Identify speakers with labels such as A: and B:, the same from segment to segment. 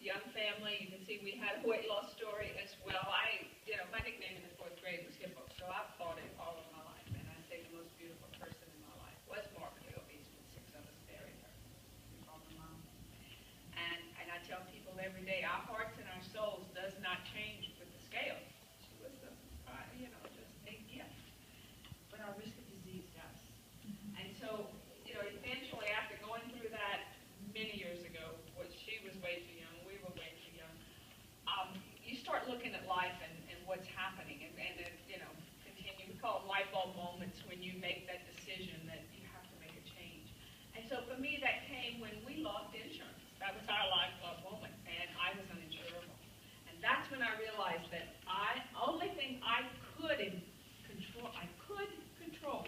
A: young family. You can see we had a weight loss story as well. My nickname in the fourth grade was Hippo, so I've fought it all of my life. And I say the most beautiful person in my life was morbidly obese with 6 of us buried her. We called her mom. And I tell people every day, our hearts and our souls does not change with the scale. She was just a gift. But our risk of disease does. And so, eventually after going through that many years ago, she was way too young, we were way too young, you start looking at life and what's happening and continue. We call it light bulb moments when you make that decision that you have to make a change. And so for me, that came when we lost insurance. That was our life bulb moment, and I was uninsurable. And that's when I realized that only thing I could control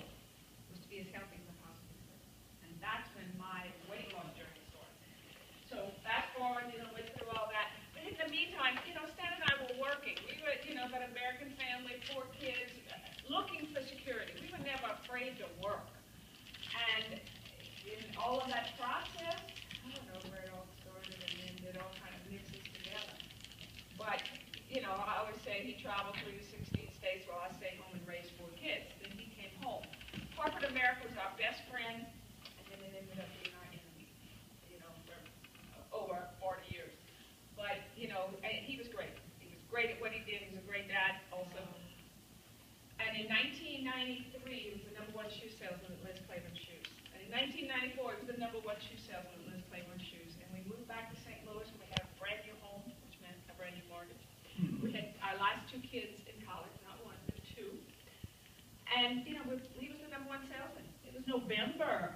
A: was to be as healthy as I possibly could. And that's when my weight loss journey started. So fast forward, went through all that. But in the meantime, Stan and I were working. We were, an American family, 4 kids, looking for security. We were never afraid to work. And in all of that process, I don't know where it all started and then it all kind of mixes together. But, I always say he traveled through the 16 states while I stayed home and raised 4 kids. Then he came home. Corporate America was our best friend, and then it ended up being our enemy, for over 40 years. But, he was great. He was great at what he did. He was a great dad also. And in 1993, he was the #1 shoe salesman at Liz Claiborne Shoes. And in 1994, he was the #1 shoe salesman at Liz Claiborne Shoes. And we moved back to St. Louis, and we had a brand new home, which meant a brand new mortgage. We had our last 2 kids in college, not 1, but 2. And, he was the #1 salesman. It was November.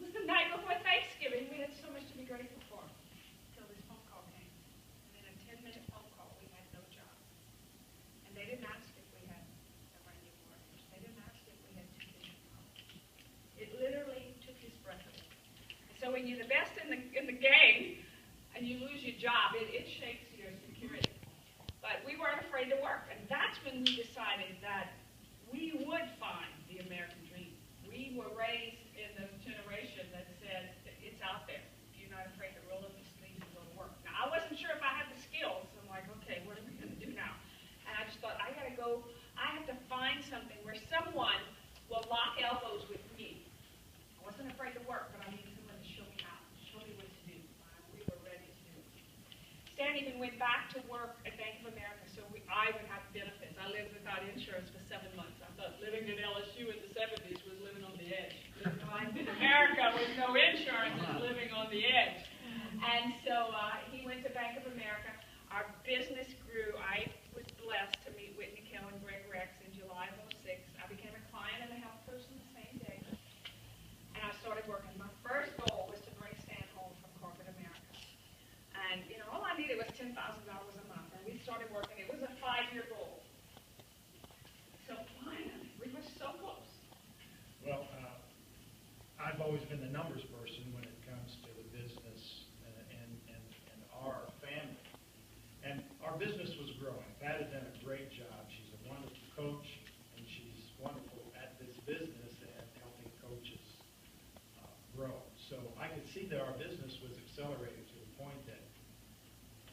A: It was the night before Thanksgiving. We had so much to be grateful for until this phone call came. And in a 10-minute phone call, we had no job. And they didn't ask if we had a brand new mortgage. They didn't ask if we had 2 kids in college. It literally took his breath away. So when you're the best in the game and you lose your job, it shakes your security. But we weren't afraid to work. And that's when we decided that we would find the American dream. We were raised in the generation that said it's out there. If you're not afraid to roll up your sleeves and go to work. Now, I wasn't sure if I had the skills. So I'm like, okay, what are we going to do now? And I just thought, I have to find something where someone will lock elbows with me. I wasn't afraid to work, but I needed someone to show me how, show me what to do. We were ready to do it. Stan even went back to work at Bank of America so I would have benefits. I lived without insurance for 7 months. I thought living at LSU in the 70s was living on the edge. Living in America with no insurance is living on the edge. And so he went to Bank of America. Our business grew. I was blessed to meet Whitney Kell and Greg Rex in July of 06. I became a client and a health person the same day. And I started working. My first goal was to bring Stan home from corporate America. And, all I needed was $10,000 a month. And we started working. It was a 5-year goal. So finally, we were so close.
B: Well, I've always been the numbers person when it comes to the business and our family. And our business was growing. Pat had done a great job. She's a wonderful coach, and she's wonderful at this business and helping coaches grow. So I could see that our business was accelerating to the point that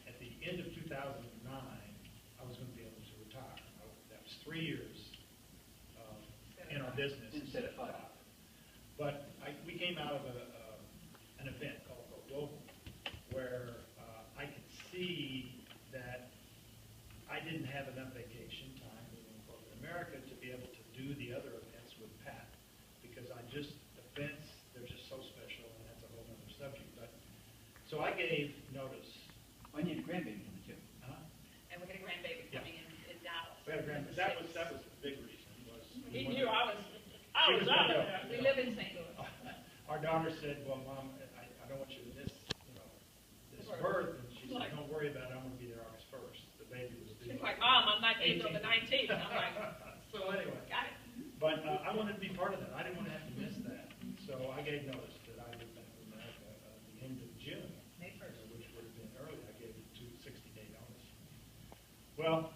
B: at the end of 2009, I was going to be able to retire. That was 3 years in our business
C: instead of 5.
B: But we came out of an event called Go Global, where I could see that I didn't have enough vacation time in corporate America to be able to do the other events with Pat, because events, they're just so special, and that's a whole other subject. But so I gave notice.
C: I need a grandbaby too.
A: And we got a grandbaby coming in Dallas.
B: We had a grandbaby. That was the big reason.
A: He knew I was out of there. We live in St. Louis.
B: Our daughter said, "Well, Mom, I don't want you to miss, this birth." And she said, "Don't worry about it. I'm going to be there August 1st." The baby was due.
A: She's like, "Mom, I'm not due till the 19th." I'm like,
B: so anyway.
A: Got it.
B: But I wanted to be part of that. I didn't want to have to miss that. So I gave notice that I would back in America at the end of June,
A: May 1st,
B: which would have been early. I gave it 60-day notice. Well,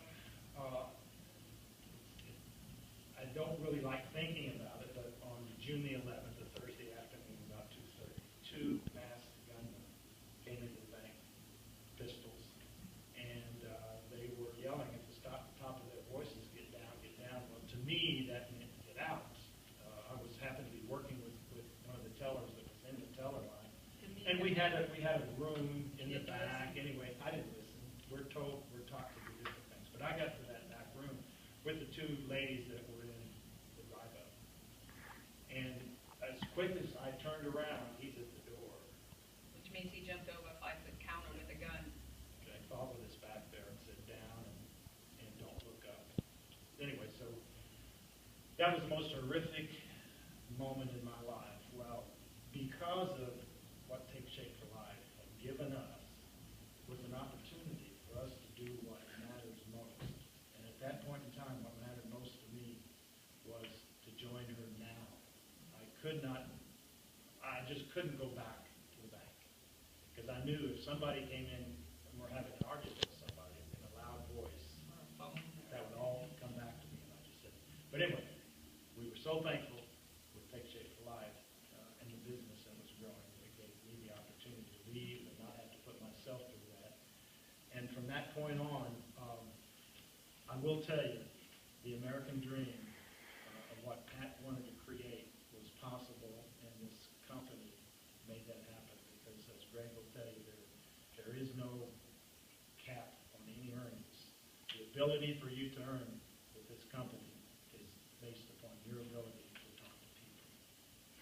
B: I don't really like thinking about it, but on June the 11th, a Thursday afternoon, about 2:30, 2 masked gunmen came into the bank, pistol And we had a room in the back, anyway, I didn't listen. We're taught to do different things. But I got to that back room with the two ladies that were in the drive-up. And as quick as I turned around, he's at the door.
A: Which means he jumped over a 5-foot counter with a gun.
B: I followed us back there and said, down and don't look up. Anyway, so that was the most horrific moment in my life. Well, because of what Take Shape for Life had given us was an opportunity for us to do what matters most. And at that point in time, what mattered most to me was to join her now. I just couldn't go back to the bank. Because I knew if somebody came in and we're having an argument with somebody in a loud voice, that would all come back to me. And I just said, but anyway, we were so thankful with Take Shape for Life and the business that was growing. It gave me the opportunity to leave and not have to put myself through that. And from that point on, I will tell you, the American dream of what Pat wanted to create was possible, and this company made that happen. Because as Greg will tell you, there is no cap on any earnings. The ability for you to earn with this company is based upon your ability to talk to people.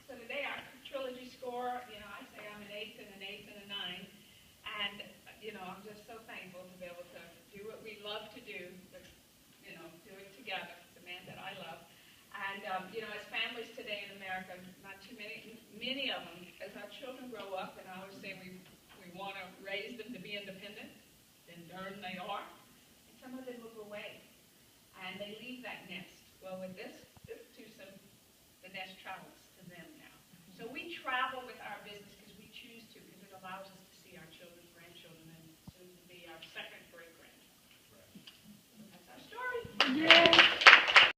A: So today our trilogy score, I say I'm an 8 and an 8 and a 9. And, I'm just so thankful to be able to do what we love to do, but, do it together. It's a man that I love. And, as families today in America, not too many of them, as our children grow up, and I always say we want to raise them to be independent, and darn they are. And some of them move away, and they leave that nest. Well, with this twosome, the nest travels.